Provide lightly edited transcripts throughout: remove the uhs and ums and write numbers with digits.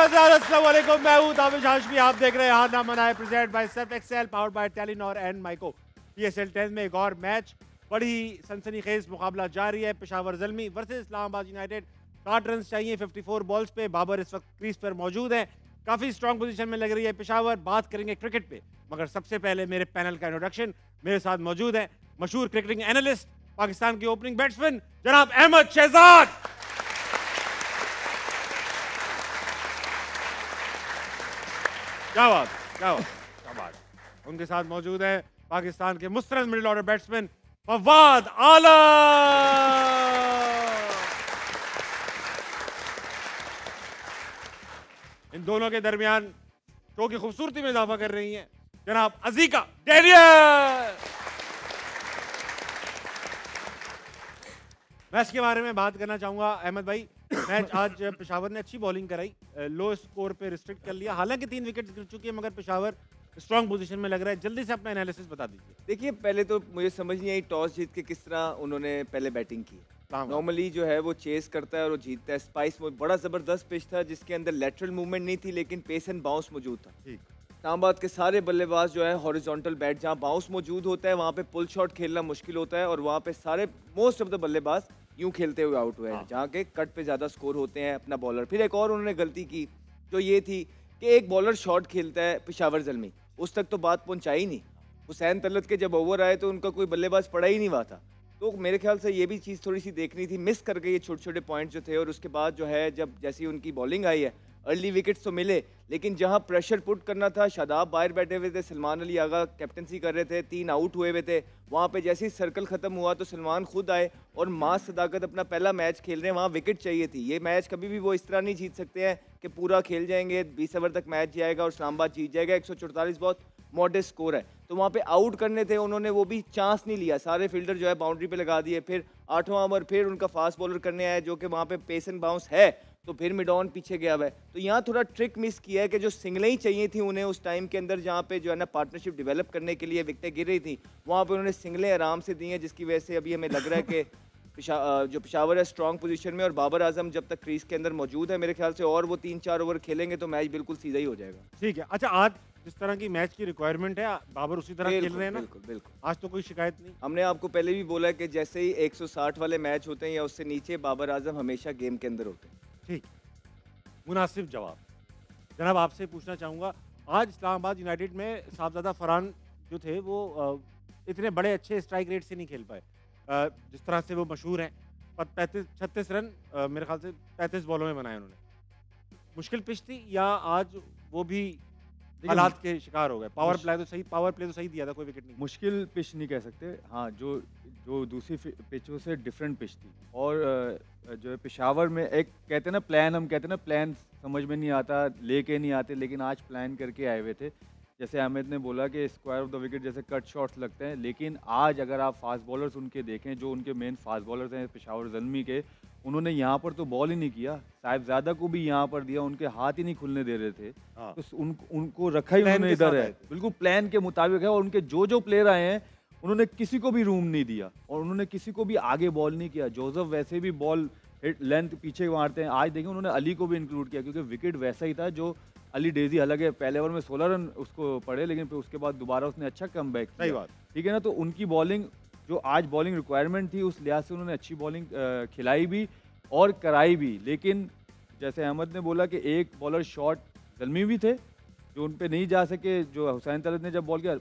अस्सलाम वालेकुम, मैं हूं ताबिश हाशमी। आप देख रहे हैं हाथ ना मनाए, present by Surf Excel, powered by Telenor and माइको। पीएसएल 10 में एक और मैच, बड़ी ही सनसनीखेज मुकाबला जारी है। Peshawar Zalmi versus Islamabad United. 60 run चाहिए 54 बॉल्स पे। बाबर इस वक्त क्रीज पर मौजूद है, काफी स्ट्रॉन्ग पोजीशन में लग रही है पेशावर। बात करेंगे क्रिकेट पे, मगर सबसे पहले मेरे पैनल का इंट्रोडक्शन। मेरे साथ मौजूद है मशहूर क्रिकेटिंग एनालिस्ट, पाकिस्तान के ओपनिंग बैट्समैन जनाब अहमद शहजाद। क्या बात, क्या बात, क्या बात। उनके साथ मौजूद है पाकिस्तान के मुस्तरद मिडिल ऑर्डर बैट्समैन फवाद आलम। इन दोनों के दरमियान शो की खूबसूरती में इजाफा कर रही हैं जनाब अजीका डेरियर। मैच के बारे में बात करना चाहूंगा अहमद भाई। मैच आज पेशावर ने अच्छी बॉलिंग कराई, लो स्कोर पे रिस्ट्रिक्ट कर लिया। हालांकि 3 विकेट गिर चुकी है, मगर पेशावर स्ट्रॉन्ग पोजीशन में लग रहा है। जल्दी से अपना एनालिसिस बता दीजिए। देखिए, पहले तो मुझे समझ नहीं आई टॉस जीत के किस तरह उन्होंने पहले बैटिंग की। नॉर्मली जो है वो चेस करता है और वो जीतता है। स्पाइस बड़ा ज़बरदस्त पिच था जिसके अंदर लेटरल मूवमेंट नहीं थी, लेकिन पेस एंड बाउंस मौजूद था। इस्लामाबाद के सारे बल्लेबाज जो है हॉरिजॉन्टल बैट, जहाँ बाउंस मौजूद होता है वहाँ पे पुल शॉट खेलना मुश्किल होता है, और वहाँ पे सारे मोस्ट ऑफ द बल्लेबाज यूं खेलते हुए आउट हुए हैं, जहाँ के कट पे ज़्यादा स्कोर होते हैं अपना बॉलर। फिर एक और उन्होंने गलती की जो ये थी कि एक बॉलर शॉट खेलता है पेशावर ज़ल्मी, उस तक तो बात पहुँचाई नहीं। हुसैन तलत के जब ओवर आए तो उनका कोई बल्लेबाज पड़ा ही नहीं हुआ था। तो मेरे ख्याल से ये भी चीज़ थोड़ी सी देखनी थी, मिस कर गई ये छोटे छोटे पॉइंट जो थे। और उसके बाद जो है जब जैसी उनकी बॉलिंग आई है, अर्ली विकेट्स तो मिले, लेकिन जहां प्रेशर पुट करना था, शादाब बाहर बैठे हुए थे, सलमान अली आगा कैप्टनसी कर रहे थे, 3 आउट हुए हुए थे। वहां पे जैसे ही सर्कल खत्म हुआ तो सलमान खुद आए और मास सदाकत अपना पहला मैच खेल रहे हैं। वहां विकेट चाहिए थी। ये मैच कभी भी वो इस तरह नहीं जीत सकते हैं कि पूरा खेल जाएंगे, 20 ओवर तक मैच जाएगा और इस्लामाबाद जीत जाएगा। 144 बहुत मॉडेस्ट स्कोर है, तो वहाँ पे आउट करने थे उन्होंने, वो भी चांस नहीं लिया। सारे फील्डर जो है बाउंड्री पे लगा दिए। फिर 8वां ओवर फिर उनका फास्ट बॉलर करने आया जो कि वहाँ पे पेस एंड बाउंस है, तो फिर मिड ऑन पीछे गया हुआ है। तो यहाँ थोड़ा ट्रिक मिस किया है कि जो सिंगलें ही चाहिए थी उन्हें उस टाइम के अंदर, जहाँ पे जो है ना पार्टनरशिप डेवलप करने के लिए विकेटें गिर रही थी, वहाँ पे उन्होंने सिंगलें आराम से दी हैं, जिसकी वजह से अभी हमें लग रहा है कि जो पेशावर है स्ट्रॉन्ग पोजीशन में। और बाबर आजम जब तक क्रीज के अंदर मौजूद है, मेरे ख्याल से और वो 3-4 ओवर खेलेंगे तो मैच बिल्कुल सीधा ही हो जाएगा। ठीक है। अच्छा, आज जिस तरह की मैच की रिक्वायरमेंट है, बाबर उसी तरह खेल रहे हैं ना? बिल्कुल बिल्कुल। आज तो कोई शिकायत नहीं। हमने आपको पहले भी बोला कि जैसे ही 160 वाले मैच होते हैं या उससे नीचे, बाबर आजम हमेशा गेम के अंदर होते हैं। ठीक, मुनासिब जवाब। जनाब आपसे पूछना चाहूँगा, आज इस्लामाबाद यूनाइटेड में साहबजादा फरहान जो थे वो इतने बड़े अच्छे स्ट्राइक रेट से नहीं खेल पाए जिस तरह से वो मशहूर हैं। 36 रन मेरे ख्याल से 35 बॉलों में बनाए उन्होंने। मुश्किल पिच थी या आज वो भी हालात के शिकार हो गए? पावर प्ले तो सही दिया था, कोई विकेट नहीं। मुश्किल पिच नहीं कह सकते। हाँ, जो दूसरी पिचों से डिफरेंट पिच थी। और जो है पेशावर में एक कहते हैं ना प्लान, हम कहते हैं ना प्लान समझ में नहीं आता, लेके नहीं आते, लेकिन आज प्लान करके आए हुए थे। जैसे अहमद ने बोला कि स्क्वायर ऑफ द विकेट जैसे कट शॉट्स लगते हैं, लेकिन आज अगर आप फास्ट बॉलर्स उनके देखें, जो उनके मेन फास्ट बॉलर्स हैं पेशावर ज़ल्मी के, उन्होंने यहाँ पर तो बॉल ही नहीं किया। साहिबजादा को भी यहाँ पर दिया, उनके हाथ ही नहीं खुलने दे रहे थे। तो उनको रखा ही उन्होंने इधर है, बिल्कुल प्लान के मुताबिक है। और उनके जो प्लेयर आए हैं उन्होंने किसी को भी रूम नहीं दिया और उन्होंने किसी को भी आगे बॉल नहीं किया। जोसेफ वैसे भी बॉल लेंथ पीछे मारते हैं। आज देखें उन्होंने अली को भी इंक्लूड किया, क्योंकि विकेट वैसा ही था जो अली डेजी, हालांकि पहले ओवर में 16 रन उसको पड़े, लेकिन फिर उसके बाद दोबारा उसने अच्छा कमबैक किया। सही बात, ठीक है ना। तो उनकी बॉलिंग जो आज बॉलिंग रिक्वायरमेंट थी, उस लिहाज से उन्होंने अच्छी बॉलिंग खिलाई भी और कराई भी। लेकिन जैसे अहमद ने बोला कि एक बॉलर शॉट ज़ल्मी भी थे जो उन पे नहीं जा सके, जो हुसैन तलत ने जब बॉल किया।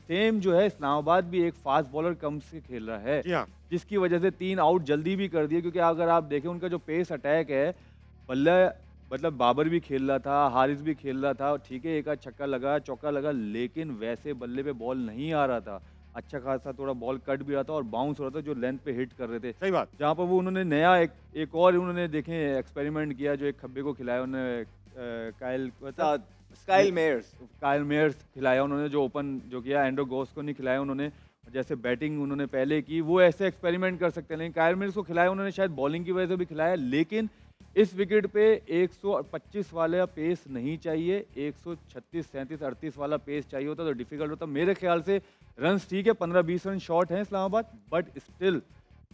सेम जो है इस्लामाबाद भी एक फास्ट बॉलर कम से खेल रहा है, जिसकी वजह से 3 आउट जल्दी भी कर दिए। क्योंकि अगर आप देखें उनका जो पेस अटैक है, बल्ला मतलब बाबर भी खेल रहा था, हारिस भी खेल रहा था, ठीक है, एक आध छक्का लगा, चौका लगा, लेकिन वैसे बल्ले पे बॉल नहीं आ रहा था। अच्छा खासा थोड़ा बॉल कट भी रहा था और बाउंस हो रहा था जो लेंथ पे हिट कर रहे थे। सही बात। जहाँ पर वो उन्होंने नया एक और उन्होंने देखें एक्सपेरिमेंट किया, जो एक खब्बे को खिलाया उन्होंने, स्काइल मेयर्स खिलाया उन्होंने, जो ओपन जो किया। एंड्रो गोस को नहीं खिलाया उन्होंने। जैसे बैटिंग उन्होंने पहले की, वो ऐसे एक्सपेरिमेंट कर सकते हैं, लेकिन कायल मेयर्स को खिलाया उन्होंने, शायद बॉलिंग की वजह से भी खिलाया। लेकिन इस विकेट पे 125 वाला पेस नहीं चाहिए, 136, 37, 38 वाला पेस चाहिए होता तो डिफिकल्ट होता। मेरे ख्याल से रन्स ठीक है, 15-20 रन शॉर्ट हैं इस्लामाबाद, बट स्टिल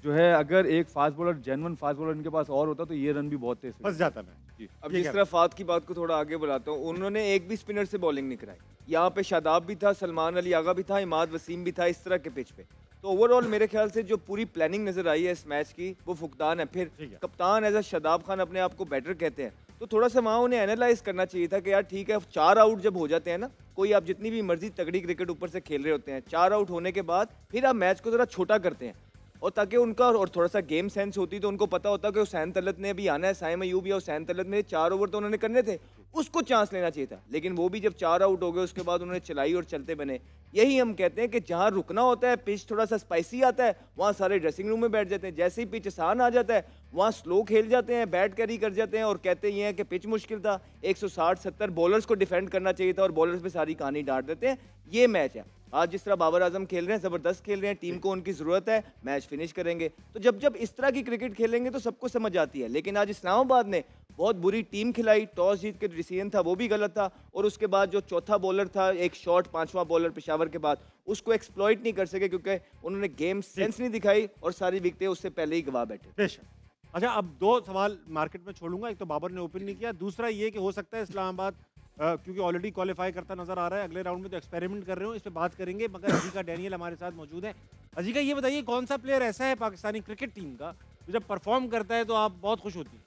जो है अगर एक fast bowler, genuine fast bowler इनके पास और होता तो ये रन भी बहुत तेज फंस जाता मैं। अब जिस तरह फात की बात को थोड़ा आगे बढ़ाता हूँ, उन्होंने एक भी स्पिनर से बॉलिंग नहीं कराई। यहाँ पे शादाब भी था, सलमान अली आगा भी था, इमाद वसीम भी था इस तरह के पिच पे। तो ओवरऑल मेरे ख्याल से जो पूरी प्लानिंग नजर आई है इस मैच की वो फुकदान है। फिर कप्तान एज अ शादाब खान अपने आप को बैटर कहते हैं, तो थोड़ा सा वहाँ उन्हें एनालाइज करना चाहिए था कि यार ठीक है, 4 आउट जब हो जाते हैं ना, कोई आप जितनी भी मर्जी तगड़ी क्रिकेट ऊपर से खेल रहे होते हैं, 4 आउट होने के बाद फिर आप मैच को जरा छोटा करते हैं, और ताकि उनका और थोड़ा सा गेम सेंस होती तो उनको पता होता कि हुसैन तलत ने भी आना है, साइम अयूब या हुसैन तलत में 4 ओवर तो उन्होंने करने थे, उसको चांस लेना चाहिए था। लेकिन वो भी जब 4 आउट हो गए उसके बाद उन्होंने चलाई और चलते बने। यही हम कहते हैं कि जहाँ रुकना होता है, पिच थोड़ा सा स्पाइसी आता है, वहाँ सारे ड्रेसिंग रूम में बैठ जाते हैं। जैसे ही पिच आसान आ जाता है वहाँ स्लो खेल जाते हैं, बैट कैरी कर जाते हैं और कहते ये हैं कि पिच मुश्किल था, 160-70 बॉलर्स को डिफेंड करना चाहिए था और बॉलर्स पे सारी कहानी डांट देते हैं। ये मैच है। आज जिस तरह बाबर आजम खेल रहे हैं, ज़बरदस्त खेल रहे हैं, टीम को उनकी ज़रूरत है, मैच फिनिश करेंगे। तो जब जब इस तरह की क्रिकेट खेलेंगे तो सबको समझ आती है। लेकिन आज इस्लामाबाद ने बहुत बुरी टीम खिलाई, टॉस जीत के डिसीजन था वो भी गलत था, और उसके बाद जो चौथा बॉलर था, एक शॉट 5वां बॉलर पेशावर के बाद, उसको एक्सप्लॉइट नहीं कर सके क्योंकि उन्होंने गेम सेंस नहीं दिखाई और सारी विकेटें उससे पहले ही गवा बैठे। अच्छा, अब 2 सवाल मार्केट में छोड़ूंगा। एक तो बाबर ने ओपन नहीं किया, दूसरा ये कि हो सकता है इस्लामाबाद क्योंकि ऑलरेडी क्वालिफाई करता नजर आ रहा है, अगले राउंड में तो एक्सपेरिमेंट कर रहे हो, इस पे बात करेंगे। मगर अजीका डैनियल हमारे साथ मौजूद है। अजीका, ये बताइए कौन सा प्लेयर ऐसा है पाकिस्तानी क्रिकेट टीम का जो जब परफॉर्म करता है तो आप बहुत खुश होती हैं?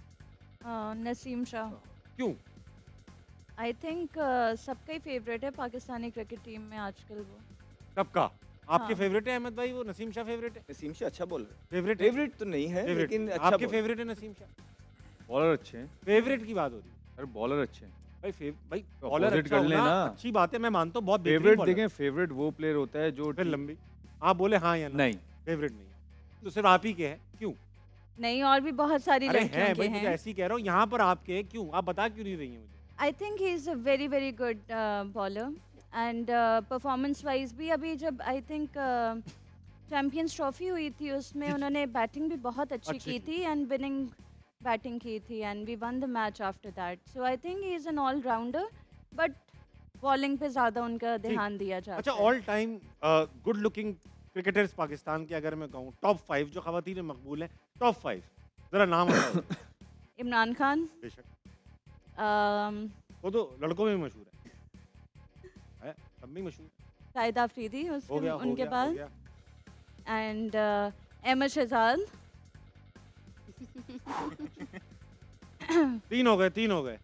नसीम शाह। क्यों? आई थिंक सबका ही फेवरेट है पाकिस्तानी क्रिकेट टीम में आजकल। वो सबका आपके फेवरेट है? अहमद भाई, वो नसीम शाह फेवरेट है? नसीम शाह अच्छा बॉलर है। फेवरेट तो नहीं है, लेकिन अच्छा आपके फेवरेट है नसीम शाह? बॉलर अच्छे हैं। फेवरेट की बात हो रही है। अरे बॉलर अच्छे हैं भाई बॉलर अच्छा कर लेना अच्छी बात है, मैं मानता हूँ। बहुत फेवरेट देखें, फेवरेट वो प्लेयर होता है जो फिर लंबी आप बोले हाँ या नहीं, फेवरेट नहीं है तो सिर्फ आप ही के हैं। क्यों नहीं, और भी बहुत सारी लड़कियां हैं भाई, मुझे ऐसी कह रहा हूँ। यहाँ पर आपके हैं, क्यों आप बता क्यों नहीं रही हैं मुझे? आई think he is a very very good bowler and performance wise भी। अभी जब आई थिंक चैंपियंस ट्रॉफी हुई थी उसमें उन्होंने बैटिंग भी बहुत अच्छी की थी एंड विनिंग बैटिंग की थी and we won the match after that. So I think he is an all rounder, but bowling पे ज़्यादा उनका ध्यान दिया जाता है। अच्छा, all time good looking cricketers Pakistan के अगर मैं कहूँ टॉप 5 जो खवातीन में मकबूल हैं, टॉप 5 जरा नाम बताओ। इमरान खान, बेशक वो तो लड़कों में मशहूर है, सब में मशहूर। शाहिद आफरीदी उनके बाद, एंड अहमद शहजाद। 3 हो गए।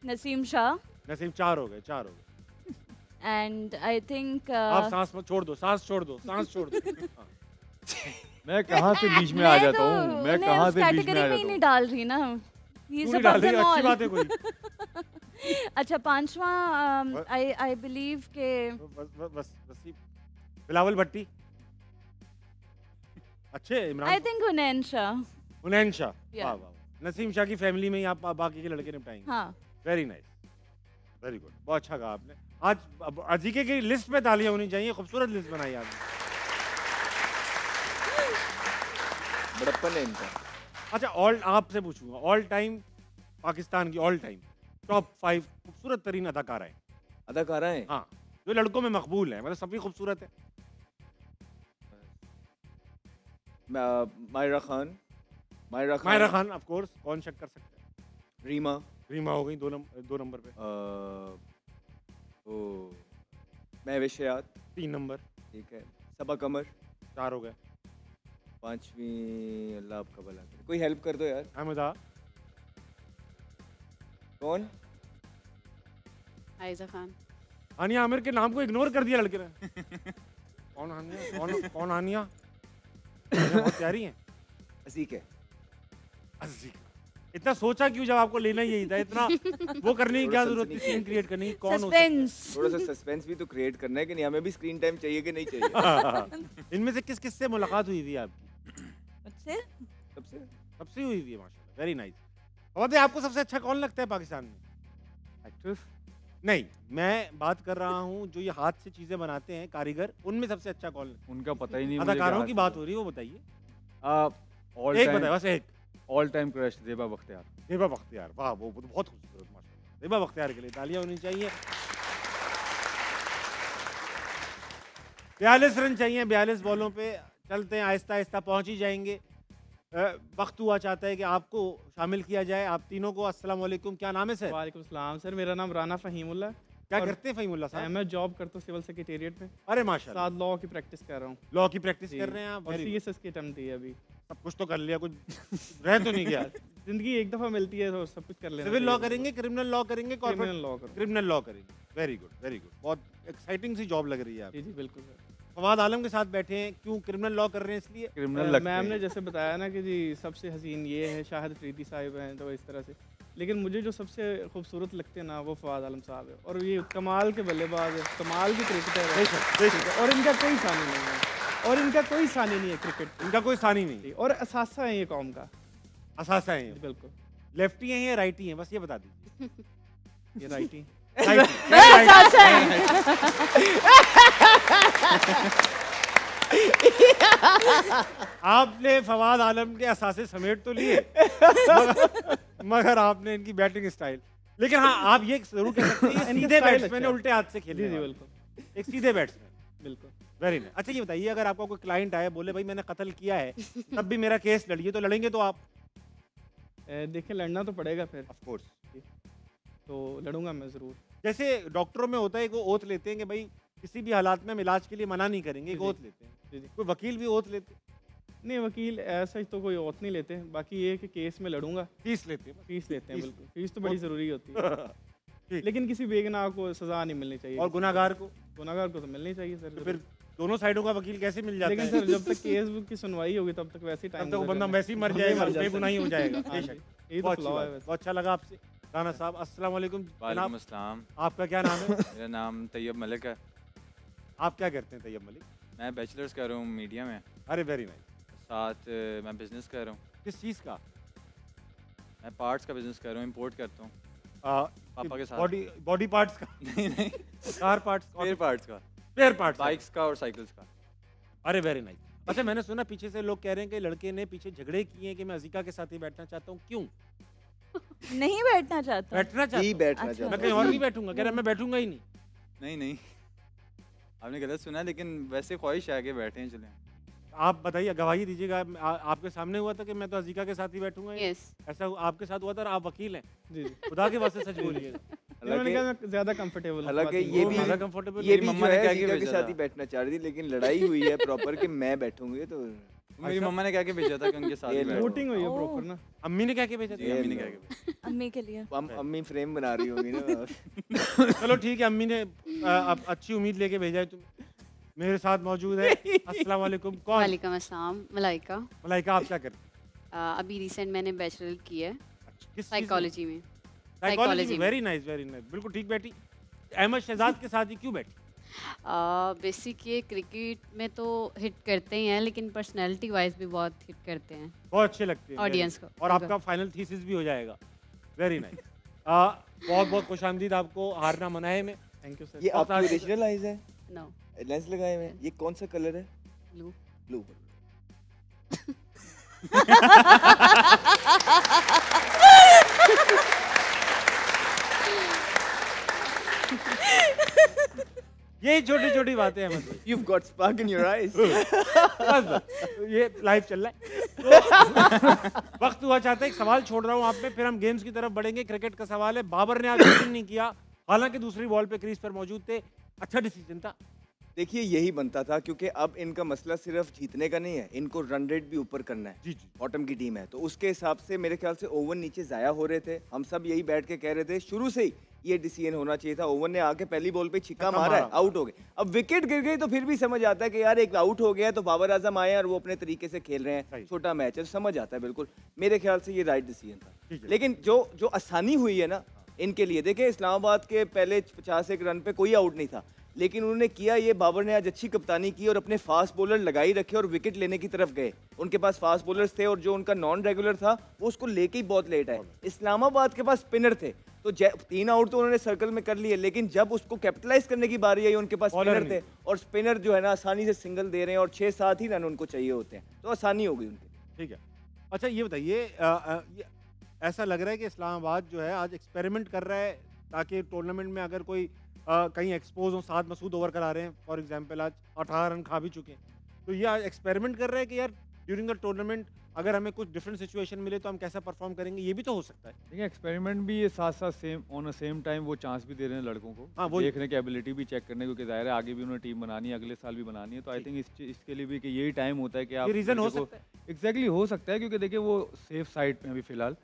नसीम शाह। नसीम 4 हो गए। एंड आई थिंक आप सांस छोड़ दो। मैं कहाँ से बीच में आ जाता हूँ? मैं कहाँ से बीच में आ जाता हूँ? नहीं डाल रही ना, अच्छी बात है कोई। अच्छा, 5वां आई बिलीव के बिलावल भट्टी अच्छे। Imran I think Hunain Shah. वाह। नसीम शाह की फैमिली में ही आप बाकी के लड़के निपटाएंगे। हाँ, वेरी नाइस, वेरी गुड, बहुत अच्छा कहा आपने। आज अजीके की लिस्ट में तालियां होनी चाहिए, खूबसूरत लिस्ट बनाई आपने। बड़प्पन है इनका। अच्छा, आपसे पूछूंगा ऑल टाइम पाकिस्तान की ऑल टाइम टॉप 5 खूबसूरत तरीन अदाकाराएं। हाँ, जो लड़कों में मकबूल है, मतलब सभी खूबसूरत है। मायरा खान ऑफ कोर्स, कौन शक कर सकता है। रीमा हो गई 2 नंबर पे। महवेश हयात 3 नंबर। ठीक है। सबा कमर 4 हो गए। 5वीं अल्लाह आपका भला करे, कोई हेल्प कर दो यार। अहमदा कौन? आयजा खान। हानिया आमिर के नाम को इग्नोर कर दिया लड़के ने। कौन हानिया? बहुत प्यारी हैं। अजीक। इतना सोचा क्यों जब आपको लेना ही यही था? इतना वो करने की क्या जरूरत थी? सीन क्रिएट करने की? कौन हो? थोड़ा सा सस्पेंस भी तो क्रिएट करना है कि नहीं? हमें भी स्क्रीन टाइम चाहिए कि नहीं चाहिए? इनमें से किस से मुलाकात हुई थी आपकी? सबसे हुई थी माशाल्लाह, वेरी नाइस। और आपको सबसे अच्छा कौन लगता है पाकिस्तान में? एक्ट्रेस नहीं, मैं बात कर रहा हूँ जो ये हाथ से चीजें बनाते हैं कारीगर, उनमें सबसे अच्छा कौन? उनका पता ही नहीं। अदाकारों की बात हो रही है, वो बताइए। एक बताए बस, एक all time crush Zeba Bakhtiyar. वाह, वो तो बहुत खूबसूरत माशाल्लाह। ज़ेबा बख्तियार के लिए तालियां होनी चाहिए। 42 रन चाहिए 42 बॉलों पे। चलते हैं, आहिस्ता आहिस्ता पहुंच ही जाएंगे। वक्त हुआ चाहता है कि आपको शामिल किया जाए। आप तीनों को अस्सलाम वालेकुम, क्या नाम है सर? वालेकुम सलाम सर, मेरा नाम राना फ़हीमुल्लाह। क्या करते हैं फ़हीमुल्लाह साहब? मैं जॉब करता हूँ सिविल सेक्रेटेरिएट में। अरे माशाल्लाह, साथ लॉ की प्रैक्टिस कर रहा हूँ। लॉ की प्रैक्टिस कर रहे हैं आप? और सीएसएस की अटेम्प्ट दी है अभी। सब कुछ तो कर लिया, कुछ रह तो नहीं गया। जिंदगी एक दफ़ा मिलती है तो सब कुछ कर लेना। सिविल लॉ करेंगे, क्रिमिनल लॉ करेंगे, क्रिमिनल लॉ करूँ। क्रिमिनल लॉ करेंगे। Very good, very good. बहुत एक्साइटिंग सी जॉब लग रही है आप। जी जी बिल्कुल सर। फवाद आलम के साथ बैठे हैं, क्यों क्रिमिनल लॉ कर रहे हैं? इसलिए क्रिमिनल मैम ने जैसे बताया ना कि जी सबसे हसीन ये है, शाहिद अफरीदी साहिब हैं, तो इस तरह से। लेकिन मुझे जो सबसे खूबसूरत लगते हैं ना वो फवाद आलम साहब है, और ये कमाल के बल्लेबाज है, कमाल की क्रिकेटर है, और इनका कोई सानी नहीं है, और इनका कोई सानी नहीं है क्रिकेट, इनका कोई सानी नहीं, और असासा है ये कौम का। असासा है बिल्कुल। लेफ्टी हैं या राइटी हैं, बस ये बता दीजिए। ये राइटी आपने फवाद आलम के असासे समेट तो लिए मगर आपने इनकी बैटिंग स्टाइल, लेकिन हाँ आप ये जरूर कह सकते हैं सीधे बैट्समैन है, उल्टे हाथ से खेलने वाले। बिल्कुल एक सीधे बैट्समैन। बिल्कुल। Very nice. अच्छा ये बताइए, अगर आपका कोई क्लाइंट आए बोले भाई मैंने कत्ल किया है तब भी मेरा केस लड़िए, तो लड़ेंगे तो आप? देखिए लड़ना तो पड़ेगा फिर, ऑफ कोर्स, तो लड़ूंगा मैं ज़रूर। जैसे डॉक्टरों में होता है कि ओथ लेते हैं कि भाई किसी भी हालात में हम इलाज के लिए मना नहीं करेंगे, एक ओथ लेते हैं। कोई वकील भी ओथ लेते? नहीं वकील ऐसा ही तो कोई ओथ नहीं लेते, बाकी ये कि केस में लड़ूंगा। फीस लेते हैं? फीस लेते हैं बिल्कुल, फीस तो बड़ी ज़रूरी होती है। लेकिन किसी बेगुनाह को सज़ा नहीं मिलनी चाहिए। और गुनाहगार को? गुनाहगार को तो मिलनी चाहिए सर। तो फिर दोनों साइडों का वकील कैसे मिल जाता है? लेकिन सर जब तक केस की सुनवाई होगी तब तक वैसे ही टाइम, तब तक बंदा वैसे ही मर जाएगा, बेगुनाही हो जाएगा। ये तो फ्लॉ है। बहुत अच्छा लगा आपसे राना साहब। अस्सलाम वालेकुम। वालेकुम अस्सलाम। आपका क्या नाम है? मेरा नाम तैयब मलिक है। आप क्या करते हैं तैयब मलिक? मैं बैचलर्स कर रहा हूँ मीडिया में। अरे वेरी नाइस। साथ मैं बिज़नेस कर रहा हूँ। किस चीज़ का? मैं पार्ट्स का बिज़नेस कर रहा हूँ, इंपोर्ट करता हूँ पापा के साथ। बॉडी पार्ट्स का? नहीं कार पार्ट्स, स्पेयर पार्ट्स का, स्पेयर पार्ट्स, बाइक्स का और साइकिल्स का। अरे वेरी नाइस। अच्छा मैंने सुना पीछे से लोग कह रहे हैं कि लड़के ने पीछे झगड़े किए हैं कि मैं अज़ीका के साथ ही बैठना चाहता हूँ, क्यों? नहीं बैठना चाहता? बैठना चाहता हूँ। मैं कहीं और नहीं बैठूंगा, कह रहा मैं बैठूंगा ही नहीं। नहीं आपने गलत सुना, लेकिन वैसे ख्वाहिश है कि बैठे हैं, चलें। आप बताइए, गवाही दीजिएगा। आपके सामने हुआ था कि मैं तो अज़ीका के साथ ही बैठूंगा? यस। ऐसा आपके साथ हुआ था और आप वकील हैं? जी खुदा के वास्ते सच बोलिएगा। ज़्यादा कंफर्टेबल। हालांकि ये भी मम्मा ने क्या के साथ ही बैठना चाह रही थी, लेकिन लड़ाई हुई है प्रॉपर कि मैं बैठूंगी, तो मेरी मम्मा ने क्या के भेजा था कि उनके साथ ही बैठो। वोटिंग हुई है प्रॉपर ना। अम्मी ने क्या के भेजा था? अम्मी ने क्या के भेजा? अम्मी के लिए। अम्मी फ्रेम बना रही होगी ना। चलो ठीक है, अम्मी ने अब अच्छी उम्मीद लेके भेजा है। तुम मेरे साथ मौजूद है। अस्सलाम वालेकुम। कौन? वालेकुम अस्सलाम। मलाइका। मलाइका आप क्या करती हैं? अभी रिसेंट मैंने बैचलर की है किस साइकोलॉजी में। Psychology. Very nice, very nice. बिल्कुल ठीक बैठी। अहमद शहजाद के साथ ही क्यों बैठी? बेसिक ये क्रिकेट में तो हिट करते ही हैं, लेकिन पर्सनैलिटी वाइज भी बहुत हिट करते हैं, बहुत अच्छे लगते हैं ऑडियंस को। और आपका फाइनल थीसिस भी हो जाएगा। Very nice. बहुत बहुत खुशामदीद आपको हारना मनाए में। Thank you sir. ये आपकी ओरिजिनल आईज है? नो, लेंस लगाए हुए हैं। ये कौन सा कलर है? ब्लू। ब्लू। ये छोटी छोटी बातें हैं मतलब। You've got spark in your eyes. बस ये लाइव चल रहा है। वक्त हुआ चाहता है, एक सवाल छोड़ रहा हूँ आप में, फिर हम गेम्स की तरफ बढ़ेंगे। क्रिकेट का सवाल है। बाबर ने आज बैटिंग नहीं किया, हालांकि दूसरी बॉल पे क्रीज पर मौजूद थे। अच्छा डिसीजन था? देखिए यही बनता था, क्योंकि अब इनका मसला सिर्फ जीतने का नहीं है, इनको रन रेट भी ऊपर करना है। जी। बॉटम की टीम है, तो उसके हिसाब से मेरे ख्याल से ओवर नीचे जाया हो रहे थे। हम सब यही बैठ के कह रहे थे शुरू से ही ये डिसीजन होना चाहिए था। ओवर ने आके पहली बॉल पे छिक्का मारा है, आउट हो गए। अब विकेट गिर गई तो फिर भी समझ आता है कि यार एक आउट हो गया, तो बाबर आजम आए और वो अपने तरीके से खेल रहे हैं, छोटा मैच है, तो समझ आता है। बिल्कुल मेरे ख्याल से ये राइट डिसीजन था। लेकिन जो आसानी हुई है ना इनके लिए, देखे इस्लामाबाद के पहले 51 रन पे कोई आउट नहीं था, लेकिन उन्होंने किया ये, बाबर ने आज अच्छी कप्तानी की और अपने फास्ट बॉलर लगाई रखे और विकेट लेने की तरफ गए। उनके पास फास्ट बॉलर्स थे और जो उनका नॉन रेगुलर था वो उसको लेके ही बहुत लेट आए। इस्लामाबाद के पास स्पिनर थे, तो 3 आउट तो उन्होंने सर्कल में कर लिए, लेकिन जब उसको कैपिटलाइज करने की बारी आई उनके पास स्पिनर थे, और स्पिनर जो है ना आसानी से सिंगल दे रहे हैं और 6-7 ही रन उनको चाहिए होते हैं, तो आसानी हो गई उनकी। ठीक है। अच्छा ये बताइए, ऐसा लग रहा है कि इस्लामाबाद जो है आज एक्सपेरिमेंट कर रहा है ताकि टूर्नामेंट में अगर कोई कहीं एक्सपोज हो। 7 मसूद ओवर करा रहे हैं फॉर एग्जांपल, आज 18 रन खा भी चुके हैं, तो ये आज एक्सपेरिमेंट कर रहे हैं कि यार ड्यूरिंग द टूर्नामेंट अगर हमें कुछ डिफरेंट सिचुएशन मिले तो हम कैसा परफॉर्म करेंगे, ये भी तो हो सकता है। देखिए एक्सपेरिमेंट भी ये साथ साथ सेम ऑन सेम टाइम वो चांस भी दे रहे हैं लड़कों को, हाँ, वो देखने की एबिलिटी भी चेक करने, क्योंकि जाहिर है आगे भी उन्होंने टीम बनानी है, अगले साल भी बनानी है, तो आई थिंक इसके लिए भी कि यही टाइम होता है कि आप रीजन हो सकता है। एग्जैक्टली हो सकता है, क्योंकि देखिए वो सेफ साइड पे अभी फिलहाल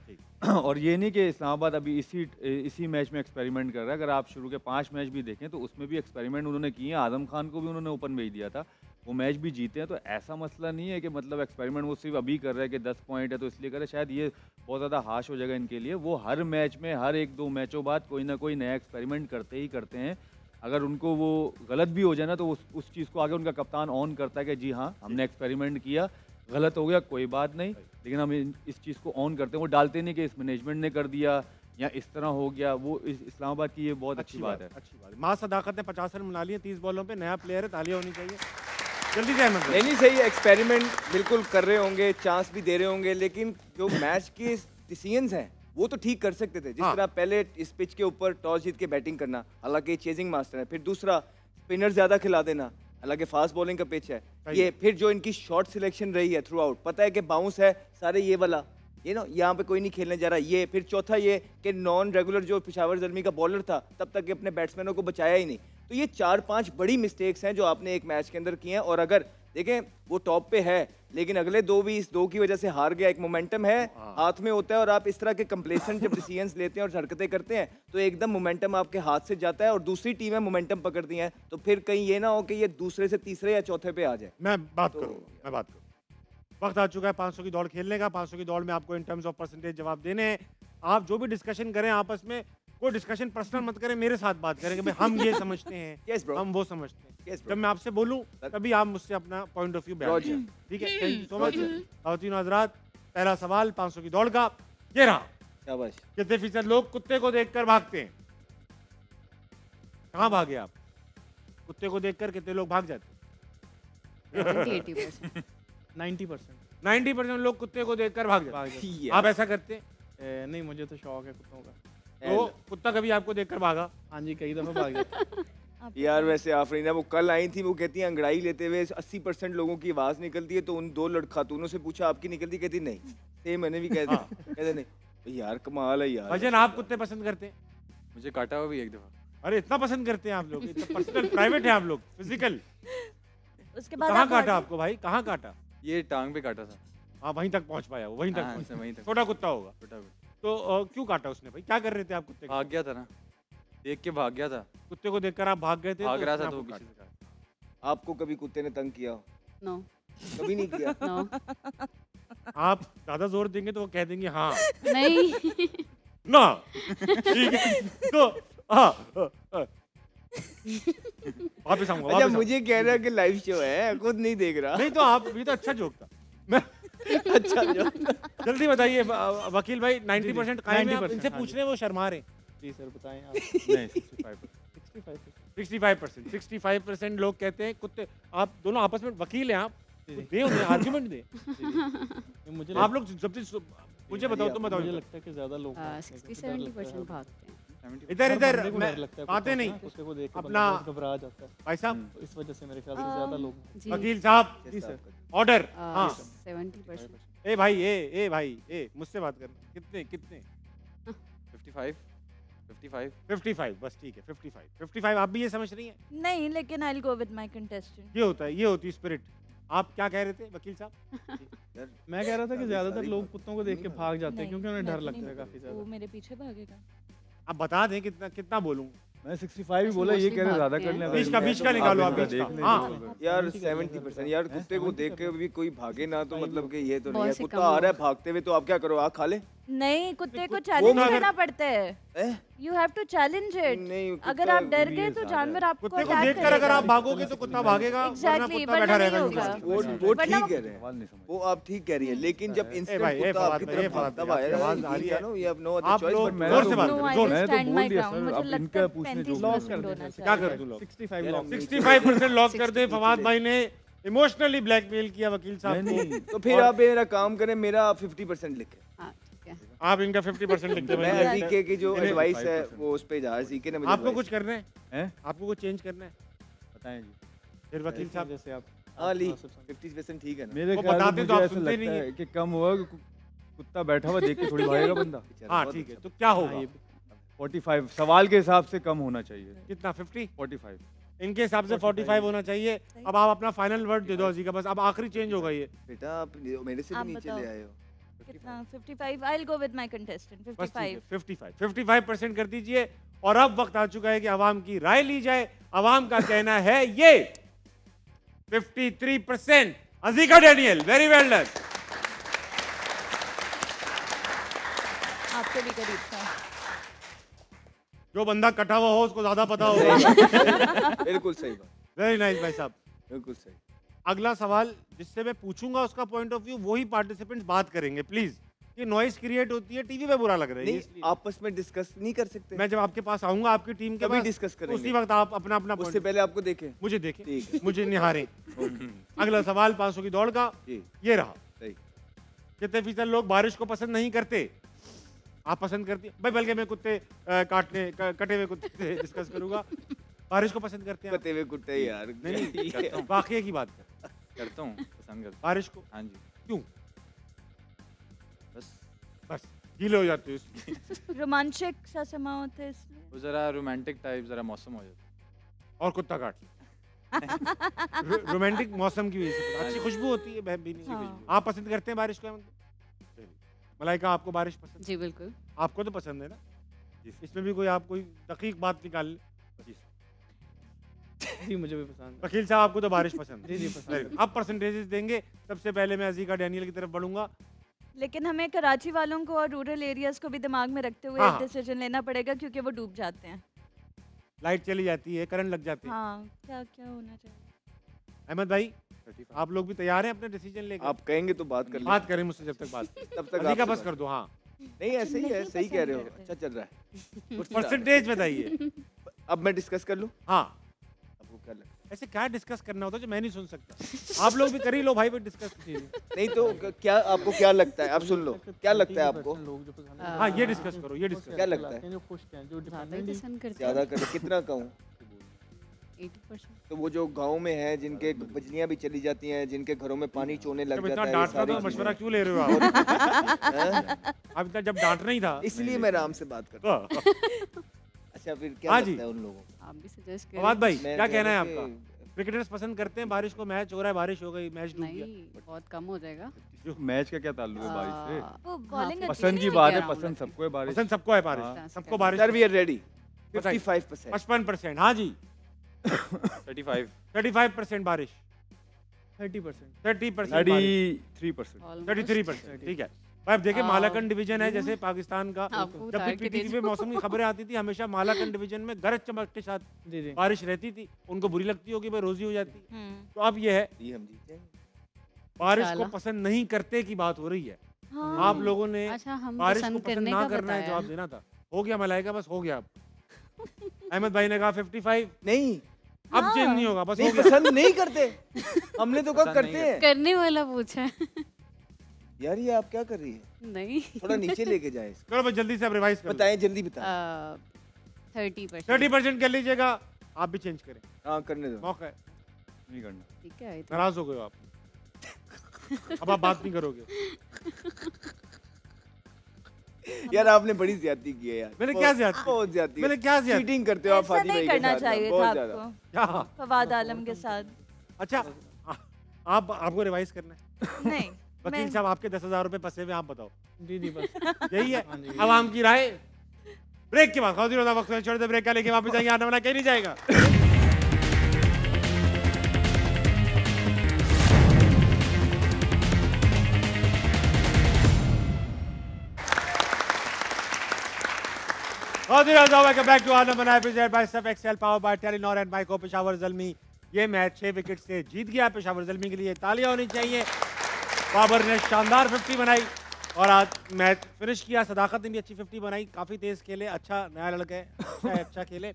और ये नहीं कि इस्लामाबाद अभी इसी मैच में एक्सपेरिमेंट कर रहा है। अगर आप शुरू के 5 मैच भी देखें तो उसमें भी एक्सपेरिमेंट उन्होंने किए हैं, आजम खान को भी उन्होंने ओपन भेज दिया था, वो मैच भी जीते हैं। तो ऐसा मसला नहीं है कि मतलब एक्सपेरिमेंट वो सिर्फ अभी कर रहा है कि 10 पॉइंट है तो इसलिए कर रहा है, शायद ये बहुत ज़्यादा हाश हो जाएगा इनके लिए। वो हर मैच में हर 1-2 मैचों बाद कोई ना कोई नया एक्सपेरिमेंट करते ही करते हैं। अगर उनको वो गलत भी हो जाए ना तो उस चीज़ को आगे उनका कप्तान ऑन करता है कि जी हाँ हमने एक्सपेरिमेंट किया, गलत हो गया कोई बात नहीं, लेकिन हम इस चीज़ को ऑन करते हैं। वो डालते नहीं कि इस मैनेजमेंट ने कर दिया या इस तरह हो गया। वो इस्लामाबाद की ये बहुत अच्छी बात है। अच्छी बात है। माँ सदाकत ने 50 रन बना लिए 30 बॉलों पे, नया प्लेयर है, तालियां होनी चाहिए। जल्दी से अहमद नहीं सही है, एक्सपेरिमेंट बिल्कुल कर रहे होंगे, चांस भी दे रहे होंगे, लेकिन जो मैच के डिसीजंस हैं वो तो ठीक कर सकते थे। जिस तरह पहले इस पिच के ऊपर टॉस जीत के बैटिंग करना, हालांकि चेजिंग मास्टर है, फिर दूसरा स्पिनर ज्यादा खिला देना, हालांकि फास्ट बॉलिंग का पिच है ये, फिर जो इनकी शॉट सिलेक्शन रही है थ्रू आउट, पता है कि बाउंस है सारे ये वाला, ये ना यहाँ पे कोई नहीं खेलने जा रहा, ये फिर चौथा ये कि नॉन रेगुलर जो पेशावर ज़ल्मी का बॉलर था तब तक अपने बैट्समैनों को बचाया ही नहीं। तो ये 4-5 बड़ी मिस्टेक्स हैं जो आपने एक मैच के अंदर की हैं। और अगर देखें वो टॉप पे है लेकिन अगले 2 भी इस 2 की वजह से हार गया, एक मोमेंटम है हाथ में होता है, और आप इस तरह के कंप्लेसेंट जब डिसीजंस लेते हैं और हरकतें करते हैं तो एकदम मोमेंटम आपके हाथ से जाता है और दूसरी टीमें मोमेंटम पकड़ती हैं, तो फिर कहीं ये ना हो कि ये दूसरे से तीसरे या चौथे पे आ जाए। मैं बात करूँ वक्त आ चुका है 500 की दौड़ खेलने का। 500 की दौड़ में आपको इन टर्म्स ऑफ परसेंटेज जवाब देने हैं। आप जो भी डिस्कशन करें आपस में, कोई डिस्कशन पर्सनल मत करें, मेरे साथ बात करें कि भाई हम ये समझते हैं yes, हम वो समझते हैं। yes, जब मैं आपसे बोलूं तभी आप मुझसे अपना पॉइंट ऑफ व्यू बयान करें, ठीक है? Thank you so much. खातिन हज़रात, पहला सवाल 500 की दौड़ का ये रहा। शाबाश। कितने फीसद लोग कुत्ते को देखकर भागते हैं? कहाँ भागे आप? कुत्ते को देखकर कितने लोग भाग जाते हैं? 90% लोग कुत्ते को देखकर भाग जाते हैं। आप ऐसा करते हैं? नहीं, मुझे तो शौक है कुत्तों का। तो कुत्ता कभी आपको देखकर भागा? हाँ जी, कई दफा भाग जाता। यार वैसे आफरीना वो कल आई थी, वो कहती है अंगड़ाई लेते हुए 80% लोगों की आवाज निकलती है, तो उन 2 खातूनों से पूछा आपकी निकलती? कहती नहीं। सेम मैंने भी कह दिया, कहते नहीं। यार कमाल है यार। भजन आप कुत्ते पसंद करते हैं? मुझे काटा हुआ भी एक दफा। अरे इतना पसंद करते हैं आप लोग? इतना पर्सनल प्राइवेट है आप लोग, फिजिकल? उसके बाद कहाँ काटा आपको भाई, कहाँ काटा? ये टांग पे काटा था। हाँ वहीं तक पहुँच पाया, वहीं तक पहुँचा। वहीं तक। छोटा कुत्ता होगा। छोटा कुत्ता। तो क्यों काटा उसने भाई? क्या कर रहे थे आप कुत्ते? भाग गया था ना, देख के भाग गया था। कुत्ते को देखकर आप भाग गए थे? भाग रहा था तो पीछे से काटा। आपको कभी कुत्ते ने तंग किया? नो। कभी नहीं किया? नो। आप ज्यादा जोर देंगे तो वो कह देंगे हाँ। नहीं। ना ठीक है तो वापस आऊंगा। अच्छा मुझे कह रहा है कि लाइव शो है, खुद नहीं देख रहा। नहीं तो आप, ये तो अच्छा जोक था। मैं अच्छा जल्दी बताइए वकील भाई, 90% कायम है? इनसे पूछ रहे हैं, वो शर्मा रहे। जी सर बताएं आप। नहीं 65% लोग कहते हैं कुत्ते। आप दोनों आपस में वकील हैं, आप दे उन्हें आर्गुमेंट दे। मुझे आप लोग जब मुझे बताओ, तुम बताओ। मुझे लगता है कि ज्यादा लोग 60-70% भागते हैं। इधर आते नहीं कुत्ते को देख के अपना घबरा जाता है भाई साहब, इस वजह से मेरे ख्याल से ज्यादा लोग। वकील साहब जी सर, ऑर्डर। हाँ 70%। ए भाई ए भाई ए मुझसे बात करना। कितने 55 बस ठीक है। 55 आप भी ये समझ रही हैं? नहीं, लेकिन I will go with my contestant. ये होता है, ये होती स्पिरिट। आप क्या कह रहे थे वकील साहब? मैं कह रहा था कि ज्यादातर लोग कुत्तों को देख के भाग जाते हैं क्योंकि उन्हें डर लगता है काफी ज्यादा। वो मेरे पीछे भागेगा। आप बता दें कितना बोलूं? मैं 65 ही बोला, ये कह रहे ज्यादा कर लें। बीच का निकालो आप, बीच का। हाँ यार 70% यार कुत्ते को देख के भी कोई भागे ना, तो मतलब कि ये तो नहीं है। कुत्ता आ रहा है भागते हुए तो आप क्या करो, आग खा ले? नहीं, कुत्ते को चैलेंज करना पड़ता है। You have to challenge it. नहीं, अगर आप डर गए तो जानवर आपको कुत्ते को देखकर अगर आप भागोगे तो कुत्ता भागेगा, वरना कुत्ता बैठा रहेगा। वो ठीक कह रहे हैं, वो आप ठीक कह रही है, लेकिन जब इंस्टेंट कुत्ता आपकी तरफ भागता हुआ है, आवाज आ रही है ना, ये अब नो अदर चॉइस। बट जोर से बात करो, जोर से। तो बोल दिया सर, अब इनका पूछने जो क्या कर दूं? 65 लॉक कर दे। फवाद भाई ने इमोशनली ब्लैकमेल किया वकील साहब को। तो फिर आप मेरा काम करें, मेरा 50% लिखें। हाँ ठीक है। आप इनका 50% लिखते मैं हैं। जीके की जो एडवाइस है वो उस पे जा, जीके ने मुझे आपको कुछ करना है? हैं? आपको कुछ चेंज करना है? बताएं जी। फिर वकील साहब जैसे आप हाँ ली 50% ठीक है ना। मेरे वो ख्याल से बताते तो मुझे आप ऐसा सुनते लगता नहीं है कि कम हुआ कि कुत्ता बैठा हुआ देख के थोड़ी भागेगा बंदा। हाँ ठीक है, तो क्या होगा? 45 सवाल के हिसाब से कम होना चाहिए। कितना 50? 45 इनके हिसाब से 45 होना चाहिए। अब आप अपना फाइनल वर्ड दे दो अजी का, बस अब आखिरी चेंज होगा ये। बेटा आप मेरे से आप भी नीचे बताओ। ले आए हो। कितना 55 I'll go with my contestant 55 55% कर दीजिए। और अब वक्त आ चुका है कि अवाम की राय ली जाए। अवाम का कहना है ये 53%। अजीका डैनियल, वेरी वेल डन। आपके भी करीब था। जो बंदा कटा हुआ हो उसको ज्यादा पता होगा। बिल्कुल सही बात, वेरी नाइस भाई साहब। बिल्कुल सही। अगला सवाल जिससे मैं पूछूंगा उसका पॉइंट ऑफ व्यू वही पार्टिसिपेंट्स बात करेंगे प्लीज। ये नॉइस क्रिएट होती है, टीवी पे बुरा लग रहा है नहीं, इसलिए। आपस में डिस्कस नहीं कर सकते? मैं जब आपके पास आऊंगा आपकी टीम के कभी पास डिस्कस करेंगे। उसी वक्त आप अपना अपना उससे point- पहले आपको देखें। मुझे देखें, ठीक है। मुझे निहारें। अगला सवाल 500 की दौड़ का जी ये रहा। सही। कितने फीसद लोग बारिश को पसंद नहीं करते? आप पसंद करती हैं भाई? बल्कि मैं कुत्ते कटे हुए कुत्ते से डिस्कस करूंगा। बारिश को पसंद करते हैं आप? कटे हुए कुत्ते यार। नहीं, वाकई की बात करता हूँ, पसंद करता बारिश को। हूँ। हाँ जी, क्यों? बस गीले हो जाते हो इसलिए। रोमांटिक सा समा होता है इसलिए। वो ज़रा रोमांटिक टाइप ज़रा मौसम हो जाता और कुत्ता काट रोमांटिक मौसम की वजह से अच्छी खुशबू होती है बेहतरीन हाँ। खुशबू। आप पसंद करते हैं बारिश को? मलाइका आपको बारिश पसंद? जी बिल्कुल। आपको तो पसंद है ना? इसमें भी कोई आप कोई दकीक बात निकाल लें। जी मुझे भी पसंद है। वकील साहब आपको तो बारिश पसंद है? जी पसंद है। अब परसेंटेजेस देंगे। सबसे पहले मैं अजीका डैनियल की तरफ बढ़ूंगा। लेकिन हमें कराची वालों को और रूरल एरियाज को भी दिमाग में रखते हुए हाँ। एक डिसीजन लेना पड़ेगा क्योंकि वो डूब जाते हैं। लाइट चली जाती है, करंट लग जाते हैं। हाँ क्या क्या होना चाहिए? अहमद भाई आप लोग भी तैयार हैं अपने डिसीजन लेके? आप कहेंगे तो बात कर लेंगे। बात करें मुझसे जब तक बात तब तक अजीका आपसे बस कर दो। हाँ नहीं ऐसे ही है, नहीं सही कह रहे हो। पसंद अच्छा चल रहा है। कुछ परसेंटेज बताइए। अब मैं डिस्कस कर लूं? हाँ आपको क्या लगता है? ऐसे क्या डिस्कस करना होता है जो मैं नहीं सुन सकता? आप लोग भी कर ही लो भाई पे डिस्कस। नहीं तो क्या आपको क्या लगता है? आप सुन लो, क्या लगता है आपको? लोग जो पसंद है हाँ ये डिस्कस करो, ये डिस्कस। क्या लगता है? जो खुश हैं जो ज़्यादा ही डिपेंडेंट पसंद करते ज्यादा हैं। कर कितना कहूँ? 80%। तो वो जो गांव में है जिनके बिजलियां भी चली जाती हैं, जिनके घरों में पानी चोने लग जब इतना जाता है, ये डांटना सारी तो मशवरा चीजें। क्यों ले रहे हो आप? हैं? अब तक जब डांटना ही था। इसलिए मैं आराम से बात करता हूँ। तो अच्छा फिर क्या हाँ लगता जी। है उन लोगों को? आप भी सजेस्ट फवाद करें। भाई मैं क्या कह कहना है रहा हूँ आपका? क्रिकेटर्स पसंद करते हैं बारिश को? मैच हो रहा है, बारिश हो गई, मैच डूब गया। नहीं बहुत कम हो जाएगा। मैच का क्या ताल्लुक है बारिश से? वो हाँ, बॉलिंग पसंद की ठीक बात है, है, पसंद सबको है बारिश। पसंद सबको है बारिश, हाँ। सबको बारिश। Sir we are ready. बताइए। 55%। 55%। हाँ जी 35। 35% बारिश, 30%। 30% बारिश, 33%। Almost। 33%। ठीक है भाई। अब देखिए मालाकंड डिवीजन है जैसे पाकिस्तान का। आपको जब उतार भी के पीटीवी पे दीजिए। मौसम की खबरें आती थी हमेशा मालाकंड डिवीजन में गरज चमक के साथ जी जी बारिश रहती थी। उनको बुरी लगती होगी भाई, रोजी हो जाती। तो अब ये है ये हम जीत जाएंगे। बारिश को इंशाल्लाह। पसंद नहीं करते की बात हो रही है। हाँ। आप लोगों ने अच्छा हम बारिश को पसंद पसंद करने ना का करना है बताया। जवाब देना था। हो गया मलाइका, बस हो गया। अब अहमद भाई ने कहा 55। नहीं अब चेंज नहीं होगा, बस हो नहीं गया। पसंद नहीं करते। हमने तो कहा पसंद करते नहीं हैं। करने वाला पूछा है। यार ये आप क्या कर रही है? नहीं थोड़ा नीचे लेके जाए इसको। चलो बस जल्दी से अब रिवाइज करो। बताएं जल्दी बताएं। 30%। 30% कर लीजिएगा। आप भी चेंज करें, हाँ करने दो। मौका है। नहीं करना। ठीक है नाराज हो गए हो आप। अब आप बात नहीं करोगे। यार आपने बड़ी ज्यादती की है यार। मैंने क्या ज्यादती? बहुत ज्यादती। मैंने क्या ज्यादती? चीटिंग करते हो आप ऐसा फातिमा नहीं भाई के करना साथ, चाहिए था बहुत ज्यादा। आपको क्या? फवाद आलम के साथ। अच्छा आप आपको रिवाइज करना है। नहीं वकील मैं साहब आपके 10,000 रुपए फंसे हुए, आप बताओ। जी जी बस यही है हाँ जी। आवाम की राय। ब्रेक के बाद खातिर होता वक्त छोड़ दे, ब्रेक का लेके वापस आएंगे। आना बना कहीं नहीं जाएगा। वेलकम बैक टू आना बना presented by Surf Excel powered by Telenor and माइको। पेशावर ज़ल्मी ये मैच 6 विकेट से जीत गया। पेशावर ज़ल्मी के लिए तालियां होनी चाहिए। बाबर ने शानदार 50 बनाई और आज मैच फिनिश किया। सदाकत ने भी अच्छी 50 बनाई, काफ़ी तेज़ खेले। अच्छा नया लड़का है, अच्छा खेले।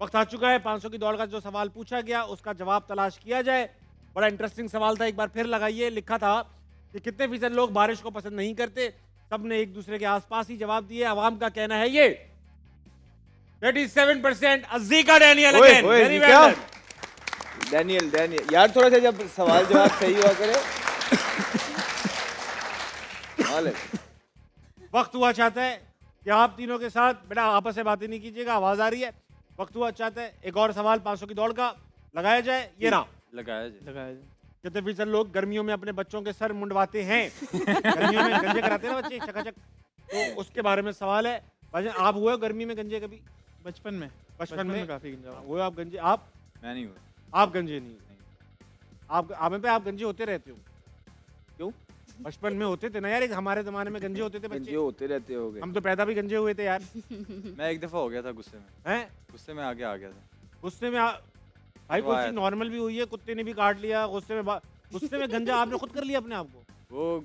वक्त आ चुका है 500 की दौड़ का जो सवाल पूछा गया उसका जवाब तलाश किया जाए। बड़ा इंटरेस्टिंग सवाल था, एक बार फिर लगाइए। लिखा था कि कितने फीसद लोग बारिश को पसंद नहीं करते। सब ने एक दूसरे के आसपास ही जवाब दिए। अवाम का कहना है ये 37%। अज़ीका Daniel again, very well done. Daniel यार थोड़ा सा जब सवाल जवाब सही हुआ करे। वक्त हुआ चाहता है कि आप तीनों के साथ बेटा आपस में बातें नहीं कीजिएगा, आवाज आ रही है। वक्त हुआ चाहता है एक और सवाल 500 की दौड़ का लगाया जाए। ये ना लगाया जाए। कितने फीसद लोग गर्मियों में अपने बच्चों के सर मुंडवाते हैं? गर्मियों में गंजे कराते हैं ना बच्चे चकाचक, तो उसके बारे में सवाल है। भाईजान आप हुए हो गर्मी में गंजे कभी? बचपन में काफी गंजा हुए आप गंजे? आप? मैं नहीं हुआ। आप गंजे नहीं? आप गंजे होते रहते हो? क्यों? बचपन में होते थे ना यार, हमारे जमाने में गंजे होते थे बच्चे। गंजे होते रहते होगे। हम तो पैदा भी गंजे हुए थे यार। मैं एक दफा हो गया था गुस्से में। हैं? गुस्से में आगे आ गया था। गुस्से में भाई कोई चीज नॉर्मल भी हुई है, कुत्ते ने भी काट लिया, गुस्से में गंजा आपने खुद कर लिया अपने आप को? वो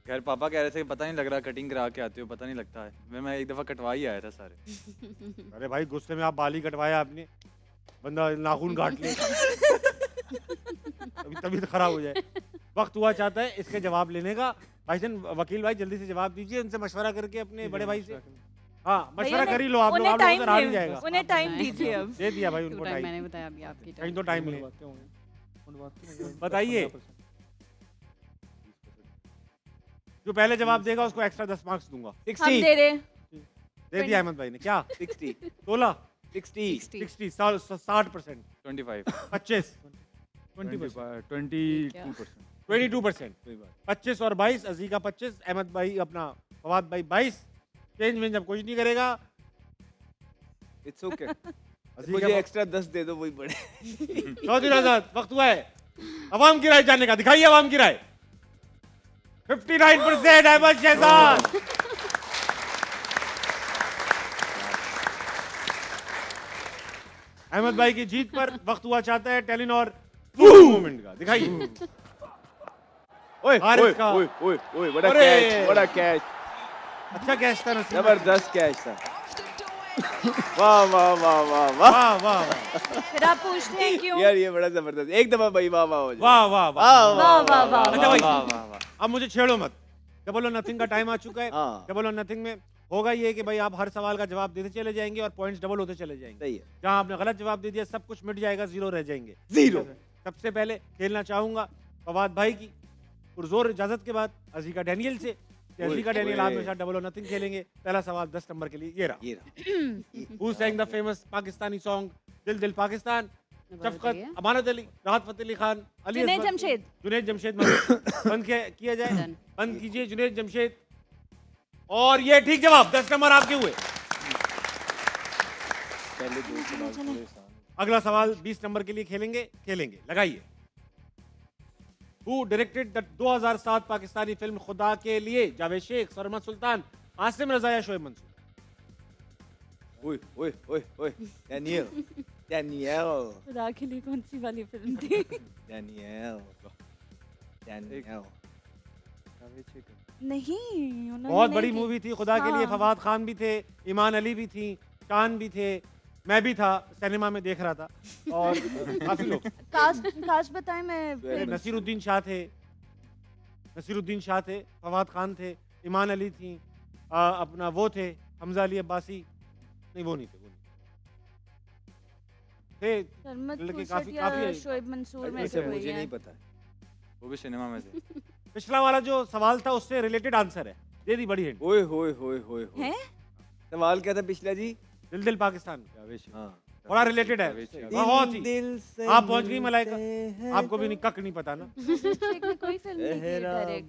घर पापा कह रहे थे पता नहीं लग रहा, कटिंग करा के आते हो पता नहीं लगता है। मैं एक दफा कटवा ही आया था सारे। अरे भाई गुस्से में आप बाल ही कटवाया आपने, बंदा नाखून काट ले तभी तो खराब हो जाए। वक्त हुआ चाहता है इसके जवाब लेने का। भाईजान वकील भाई जल्दी से जवाब दीजिए, उनसे मशवरा करके अपने बड़े भाई से। हाँ मशवरा कर ही लो आप लोग, आप लोगों से आ नहीं जाएगा। उन्हें टाइम दीजिए अब। दे दिया भाई उनको टाइम। मैंने बताया अभी आपकी कहीं तो टाइम ले बताइए। जो पहले जवाब देगा उसको एक्स्ट्रा 10 मार्क्स दूंगा। 60 दे दिया अहमद भाई ने। क्या 60 16 60 60 60%। 25 25 22%। 25 और 22, अजी का 25, अहमद भाई अपना फवाद भाई 22। चेंज वेंज अब कुछ नहीं करेगा। It's okay. मुझे एक्स्ट्रा 10 दे दो वही बड़े। चौधरी आजाद वक्त हुआ है अवाम की राय जानने का। दिखाइए अवाम की राय। 59% अहमद शहजाद। अहमद भाई की जीत पर वक्त हुआ चाहता है टेलीनॉर मूवमेंट का। दिखाइए। ओए बड़ा कैच। अच्छा कैच था नसीब, जबरदस्त कैच था। वाह वाह वाह वाह वाह वाह। फिर आप पूछते हैं क्यों? यार ये बड़ा जबरदस्त। एक दफा भाई वाह वाह हो जाए। वाह वाह वाह वाह वाह। अच्छा भाई अब मुझे छेड़ो मत। डबल और नथिंग का टाइम आ चुका है। डबल और नथिंग में होगा ये कि भाई आप हर सवाल का जवाब देते चले जाएंगे और पॉइंट्स डबल होते चले जाएंगे। सही है। जहां आपने गलत जवाब दे दिया सब कुछ मिट जाएगा, जीरो रह जाएंगे। जीरो। सबसे पहले खेलना चाहूंगा फवाद भाई की पुरजोर इजाजत के बाद अजी का डैनियल से। अजी का डैनियल आप मेरे साथ डबल और नथिंग खेलेंगे। पहला सवाल 10 नंबर के लिए ये रहा। Who sang the famous Pakistani song दिल दिल पाकिस्तान? शफकत, अमानत अली, राहत फतेह अली खान, अली जुनैद जमशेद। जुनैद जमशेद बंद किया जाए। बंद कीजिए जुनैद जमशेद। और ये ठीक जवाब। 10 नंबर आपके हुए। अगला सवाल 20 नंबर के लिए खेलेंगे। लगाइए। Who directed the 2007 Pakistani film खुदा के लिए? जावेद शेख, सरमद सुल्तान, आसिम रजा या शोएब मंसूर? ओए डैनियल खुदा के लिए कौन सी वाली फिल्म थी? डैनियल नहीं बहुत बड़ी मूवी थी खुदा के लिए। फवाद खान भी थे, ईमान अली भी थी, शान भी थे, मैं भी था, सिनेमा में देख रहा था और काफी लोग। कास्ट बताएं। मैं नसीरुद्दीन शाह थे, फवाद खान थे, ईमान अली थी, अपना वो थे हमजा अली अब्बासी। नहीं वो नहीं थे काफी शोएब मंसूर में से मुझे नहीं पता। वो भी सिनेमा में थे। पिछला वाला जो सवाल था उससे रिलेटेड आंसर है। दे दी बड़ी हिंट। ओए सवाल क्या था पिछला जी? दिल दिल पाकिस्तान। हाँ बड़ा रिलेटेड है बहुत ही। आप पहुंच गई मलाइका। आपको भी कक नहीं पता ना। कोई फिल्म नहीं थी डायरेक्ट।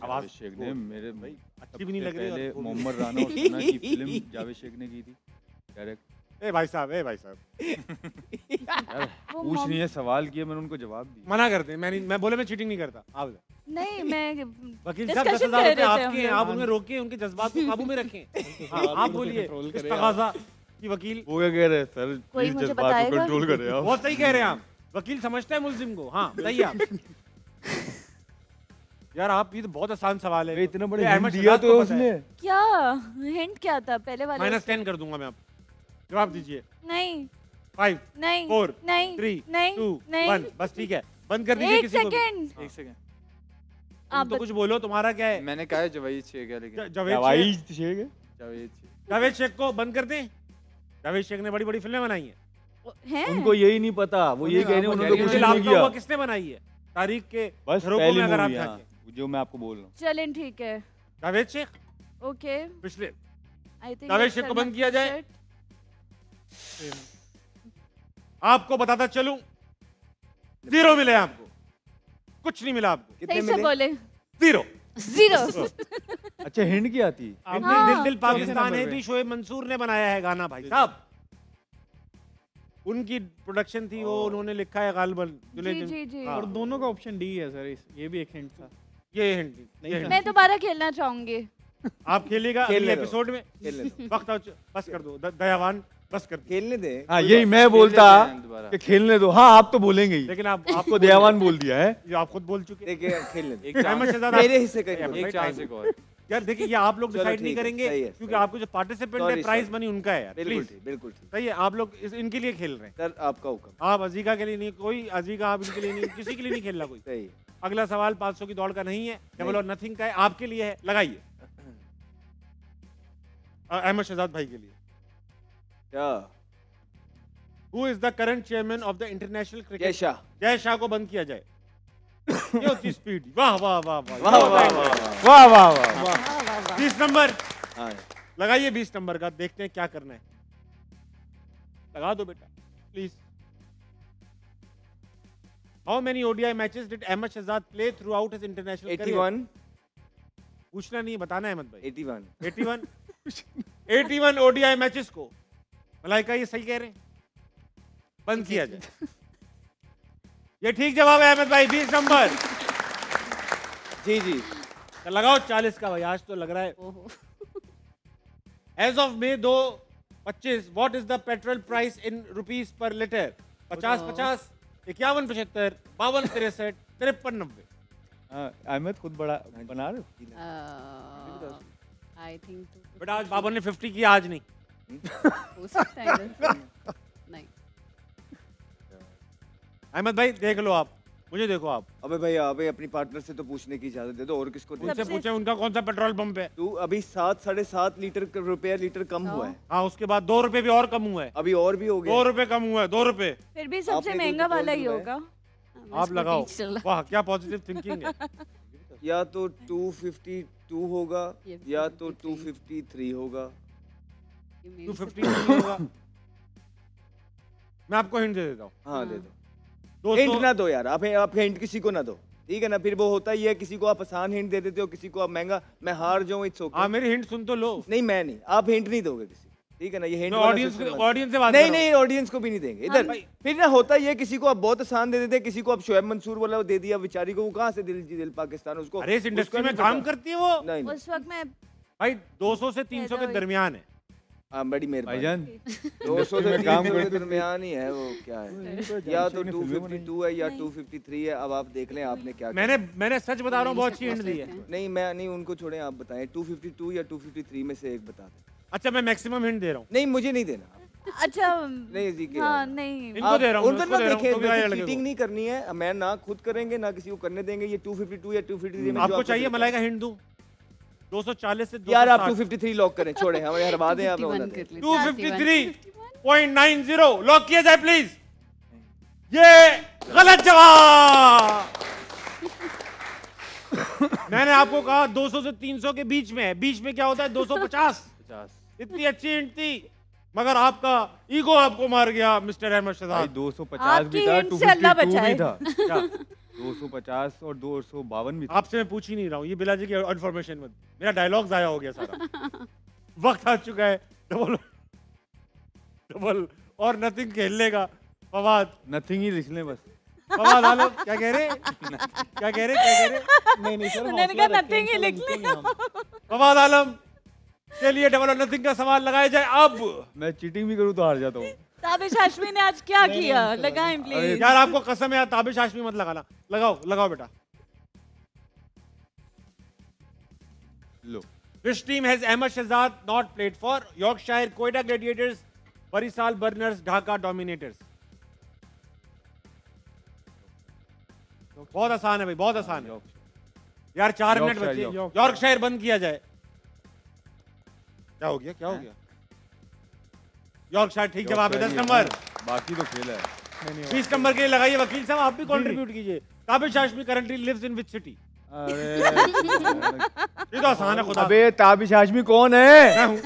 जावेद शेख ने मेरे भाई अच्छी भी नहीं लग रही। पहले मोहम्मद राना और सना की फिल्म जावेद शेख ने की थी डायरेक्ट। ए भाई साहब पूछ नहीं है, सवाल किया मैंने उनको जवाब दिया। मना करते हैं। मैं बोले मैं चीटिंग नहीं करता। आप नहीं मैं वकील साहब 10,000 रुपए आपके हैं, आप उन्हें रोकिए, उनके जज्बात को काबू में रखें। आप बोलिए इस्तगाजा की वकील। वो क्या कह रहे हैं सर? कोई मुझे बताएगा? कंट्रोल करें आप। बहुत सही कह रहे हैं आप। वकील समझता है मुल्जिम को। हाँ बताइए आप। यार आप ये तो बहुत आसान सवाल है। इतना बड़ा हिंट दिया तो उसने। क्या हिंट क्या था पहले वाले? -10 कर दूंगा मैं। आप जवाब दीजिए। नहीं 5 नहीं 4 नहीं 3 नहीं 2 नहीं 1 बस ठीक है। बंद कर दीजिए किसी को। एक सेकंड। आप तो कुछ बोलो। तुम्हारा क्या है? मैंने कहा जावेद शेख है लेकिन जावेद शेख शेख को बंद कर दें। जावेद शेख ने बड़ी बड़ी फिल्में बनाई हैं। हैं? उनको यही नहीं पता, वो यही कह रहे हैं उन्होंने तो कुछ नहीं आपका किया। हुआ किसने बनाई है तारीख के बस झरोखों पहली में अगर आप मूवी, झांकें। हाँ, जो मैं आपको बोल रहा हूँ। चलें ठीक है, जावेद शेख ओके। पिछले आई थिंक जावेद शेख को बंद किया जाए। आपको बताता चलूं, 0 मिले आपको, कुछ नहीं मिला आपको। सही से बोले, 0 अच्छा हिंट क्या थी? दिल दिल पाकिस्तान है भी शोएब मंसूर ने बनाया है गाना भाई साहब, उनकी प्रोडक्शन थी वो, उन्होंने लिखा है गालिबन। जी। हाँ। और दोनों का ऑप्शन डी है सर, ये भी एक हिंट था। ये हिंट मैं दोबारा खेलना चाहूंगी। आप खेलेगा अगले एपिसोड में। खेलने वक्त बस कर दो दयावान, बस कर दो। खेलने दे। हाँ यही मैं बोलता कि खेलने दो। हाँ आप तो बोलेंगे ही, लेकिन आपको दयावान बोल दिया है। ये आप खुद बोल चुके। देखिए खेलने दे। अहमद शहजाद मेरे हिस्से का एक चांस एक और। यार देखिए, ये आप लोग डिसाइड नहीं करेंगे क्योंकि आपको जो पार्टिसिपेंट है प्राइज मनी उनका है यार। बिल्कुल प्लीज ठीक, बिल्कुल ठीक। सही है, आप लोग इनके लिए खेल रहे हैं सर आपका हुक्म। आप अजीका के लिए नहीं, कोई अजीका आप इनके लिए नहीं, किसी के लिए नहीं खेल रहा कोई। सही है। अगला सवाल 500 की दौड़ का नहीं है, डबल और नथिंग का है, आपके लिए है। लगाइए अहमद शहजाद भाई के लिए। क्या? Who is the current chairman of the international cricket? Jay Shah. Jay Shah को बंद किया जाए। ये होती स्पीड। वाह वाह वाह वाह वाह वाह वाह वाह वाह। 20 नंबर हाँ लगाइए, 20 नंबर का। देखते हैं क्या करना है, लगा दो बेटा please. How many ODI matches did Ahmed Shehzad play throughout his international 81। पूछना नहीं, बताना है अहमद भाई। 81 81 ODI मैचेस को मलाइका ये सही कह रहे हैं, बंद किया जाए। ये ठीक जवाब है अहमद भाई, 20 नंबर। जी जी तो लगाओ 40 का भाई, आज तो लग रहा है। As of May 2025 what is the petrol price in rupees per litre? 50 50 51 75 52 63 53 90। Ahmed खुद बड़ा बना रहे हो? आई थिंक बेटा आज बाबर ने 50 किया, आज नहीं। हो सकता है नहीं। अहमद भाई देख लो, आप मुझे देखो आप। अबे भाई अबे अपनी पार्टनर से तो पूछने की इजाजत दे दो, और किसको दे? उनसे पूछे उनका कौन सा पेट्रोल पंप है। तू अभी 7 7.5 लीटर कम हुआ है। हाँ उसके बाद 2 रुपए भी और कम हुआ है। अभी और भी हो गया। 2 रुपए कम हुआ है, 2 रुपए। फिर भी सबसे महंगा वाला ही होगा। आप लगाओ। वाह क्या पॉजिटिव थिंकिंग है। या तो 252 होगा या तो 253 होगा। 253 होगा। मैं आपको हिंट दे देता हूँ। हाँ दे दो। 200 हिंट ना दो यार, आप हिंट किसी को ना दो, ठीक है ना? फिर वो होता ही है, किसी को आप आसान हिंट दे देते हो, किसी को आप महंगा। मैं हार जाऊं इट्स ओके। हाँ मेरी हिंट सुन तो लो। नहीं मैं नहीं, आप हिंट नहीं दोगे किसी, ठीक है ना? ये हिंट ऑडियंस से बात नहीं नहीं, ऑडियंस को भी नहीं देंगे इधर। फिर ना होता ही है, किसी को आप बहुत आसान दे देते, किसी को आप शोएब मंसूर वाला दे दिया बेचारी को, वो कहाँ से दिल पाकिस्तान उसको। अरे इस इंडस्ट्री में काम करती है वो। नहीं उस वक्त मैं भाई 200 से 300 के दरमियान है। हाँ बड़ी मेहरबानी। भाईजान 200 से काम 300 के करते दरमियान ही है वो। क्या है? या तो 252 है या 253 है। अब आप देख लें आपने क्या। मैंने सच बता रहा हूँ, बहुत अच्छी हिंट दी है। नहीं मैं नहीं, उनको छोड़ें, आप बताएं 252 या 253 में से एक बता दें। अच्छा मैं मैक्सिमम हिंट दे रहा हूँ। नहीं मुझे नहीं देना। अच्छा नहीं जी के हाँ नहीं, इनको दे रहा हूँ, उनको उसको ना दे रहा हूँ, देखें, तो वैसे चीटिंग नहीं करनी है। मैं ना खुद करेंगे ना किसी को करने देंगे। ये 252 या 253 में आपको चाहिए मलाइका हिंट दूं? 240 से 260। यार आप 253 लॉक करें, छोड़े हमें हरवा दें आप। 253.90 लॉक किया जाए प्लीज। ये गलत जवाब। मैंने आपको कहा 200 से 300 के बीच में है। बीच में क्या होता है? 250। इतनी अच्छी हिंट थी, मगर आपका ईगो आपको मार गया मिस्टर अहमद शहजाद। 250 भी था, 252 भी था। 250 और 252 भी था। आपसे मैं पूछ ही नहीं रहा हूँ, ये बिलाजी की इन्फॉर्मेशन मत। मेरा डायलॉग जाया हो गया सारा। वक्त आ चुका है डबल और नथिंग खेलने का। फवाद नथिंग ही लिख लें बस। फवाद आलम क्या कह रहे? क्या कह रहे? नहीं सर, उन्होंने कहा नथिंग ही लिख लिया। फवाद आलम के लिए डबल और नथिंग का सवाल लगाया जाए। अब मैं चीटिंग भी करूँ तो हार जाता हूँ। ताबिश हाशमी ने आज क्या किया? लगाएं प्लीज। यार आपको कसम है, ताबिश हाशमी मत लगाना। लगाओ बेटा। लो। Which team has Ahmad Shahzad not played for? Yorkshire, Quetta Gladiators, Barisal Burners, Dhaka Dominators. बहुत आसान है भाई, बहुत आसान है यार। 4 मिनट बचे। यॉर्कशायर बंद किया जाए। क्या हो गया? यॉर्कशायर ठीक जवाब है। 10 नंबर। बाकी तो खेल है। 20 नंबर के लिए लगाइए वकील साहब, आप भी कंट्रीब्यूट कीजिए। Tabish Hashmi currently lives in which city? ये तो आसान है खुदा। अबे ताबिश हाशमी कौन है? मैं हूं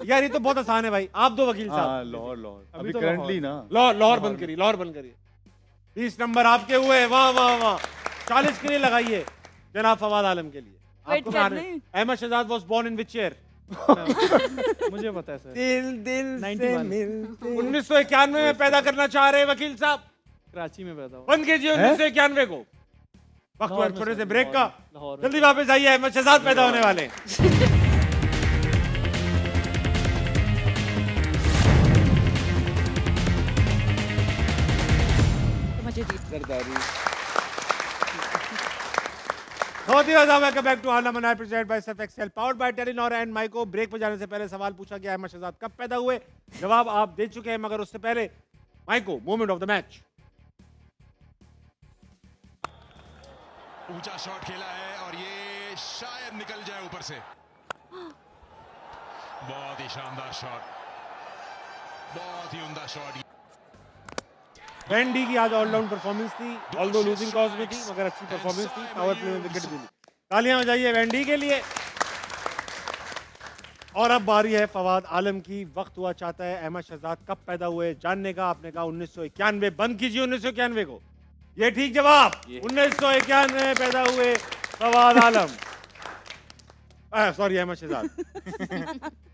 यार, ये तो बहुत आसान है भाई। आप दो वकील साहब। लाहौर अभी करंटली ना, लाहौर बंद करिए, लाहौर बंद करिए। 20 नंबर आपके हुए, वाह वाह वाह। 40 के लिए लगाइए जनाब फवाद आलम के लिए। आपको Ahmed Shehzad was born in which year? मुझे पता है सर। दिल से मिलते 1991 में पैदा करना चाह रहे हैं वकील साहब। कराची में पैदा हुआ। बंद कीजिए 1991 को। वक्त हुआ छोटे से ब्रेक का, जल्दी वापस आइए, अहमद शहजाद पैदा होने वाले हैं। वेलकम बैक टू हाना मनाए presented by Surf Excel powered by Telenor and माइको। ब्रेक पर जाने से पहले सवाल पूछा गया अहमद शहजाद कब पैदा हुए, जवाब आप दे चुके हैं, मगर उससे पहले माइको मोमेंट ऑफ द मैच। ऊंचा शॉट खेला है और ये शायद निकल जाए ऊपर से। बहुत ही शानदार शॉट, बहुत ही उम्दा शॉट। वेंडी की आज ऑलराउंड परफॉर्मेंस थी, ऑल्दो लूजिंग कॉज में थी, मगर अच्छी परफॉर्मेंस थी। पावर प्ले में विकेट मिली, तालियां बजाइए वेंडी के लिए। और अब बारी है फवाद आलम की। वक्त हुआ चाहता है अहमद शहजाद कब पैदा हुए जानने का। आपने कहा 1991। बंद कीजिए 1991 को। ये ठीक जवाब, 1991 में पैदा हुए फवाद आलम, सॉरी अहमद शहजाद।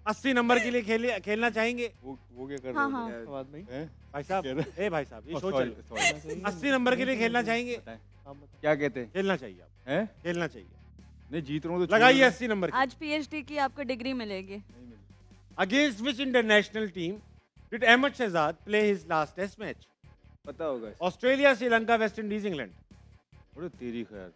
80 नंबर के लिए खेलना चाहेंगे? वो क्या कर हाँ, रहे हाँ। हैं भाई साहब, ए भाई साहब, ये सोच लो। 80 नंबर के लिए खेलना चाहेंगे? क्या कहते हैं? खेलना चाहिए आप, हैं? खेलना चाहिए। नहीं जीत रहा हूँ तो लगाइए 80 नंबर की। आज पीएचडी की आपको डिग्री मिलेगी। Against which international team did Ahmed Shehzad play his last test match? पता होगा। Australia, Sri Lanka, West Indies, England. अरे तेरी खैर।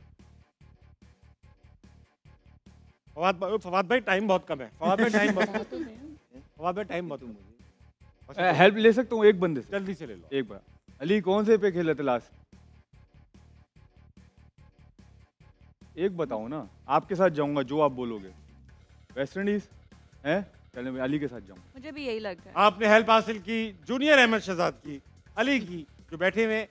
फवाद भाई टाइम बहुत कम है। फवाद भाई टाइम बहुत कम है। हेल्प ले सकता हूँ एक बंदे से? जल्दी से ले लो। एक बार अली कौन से पे खेले थे लास्ट? एक बताओ ना, आपके साथ जाऊंगा जो आप बोलोगे। वेस्ट इंडीज है, चले मैं अली के साथ जाऊंगा। मुझे भी यही लग रहा है। आपने हेल्प हासिल की जूनियर अहमद शहजाद की, अली की, जो बैठे हुए।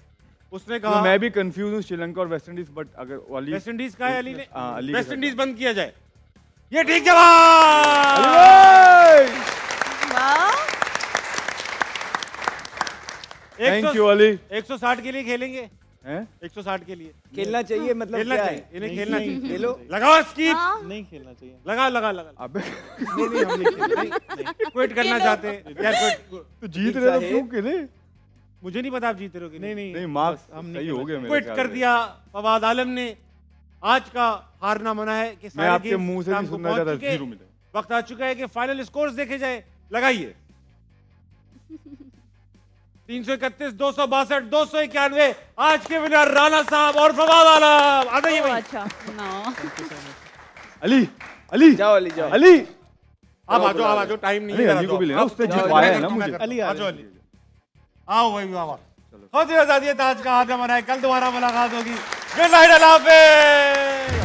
उसने कहा मैं भी कंफ्यूज हूँ श्रीलंका और वेस्ट इंडीज, बट अगर अली वेस्ट इंडीज का है अली ने, अली वेस्ट इंडीज बंद किया जाए। ये ठीक जवाब। Thank you Ali. 160 के लिए खेलेंगे हैं? 160 के लिए खेलना चाहिए, मतलब खेलना क्या चाहिए, है? इन्हें खेलना चाहिए। खेलो। लगाओ स्कीप। नहीं खेलना चाहिए। लगा। अबे नहीं हम नहीं खेल, क्विट करना चाहते हैं यार। क्विट तो जीत रहे हो क्यों खेले? मुझे नहीं पता आप जीत रहे हो कि नहीं मार्क्स हम सही हो गए मेरे क्विट ख्याल कर में। दिया फवाद आलम ने। आज का हारना मना है कि मैं आपके मुंह से भी सुनना चाहता था 0 मिले। वक्त आ चुका है कि फाइनल स्कोर्स देखे जाए। लगाइए 331, 262, 291। आज के विनर राणा साहब और फवाद आलम। आ जाइए भाई। अच्छा अली अली जाओ अली जाओ। अली आप आ जाओ, टाइम नहीं है। अली को भी लेना, उसने जितवाया है ना मुझे। अली आ जाओ अली, आओ भाई बाबा। बहुत ही आजादी है। आज का हारना मना है, कल दोबारा मुलाकात होगी। गुड नाइट, अल्लाह हाफिज़।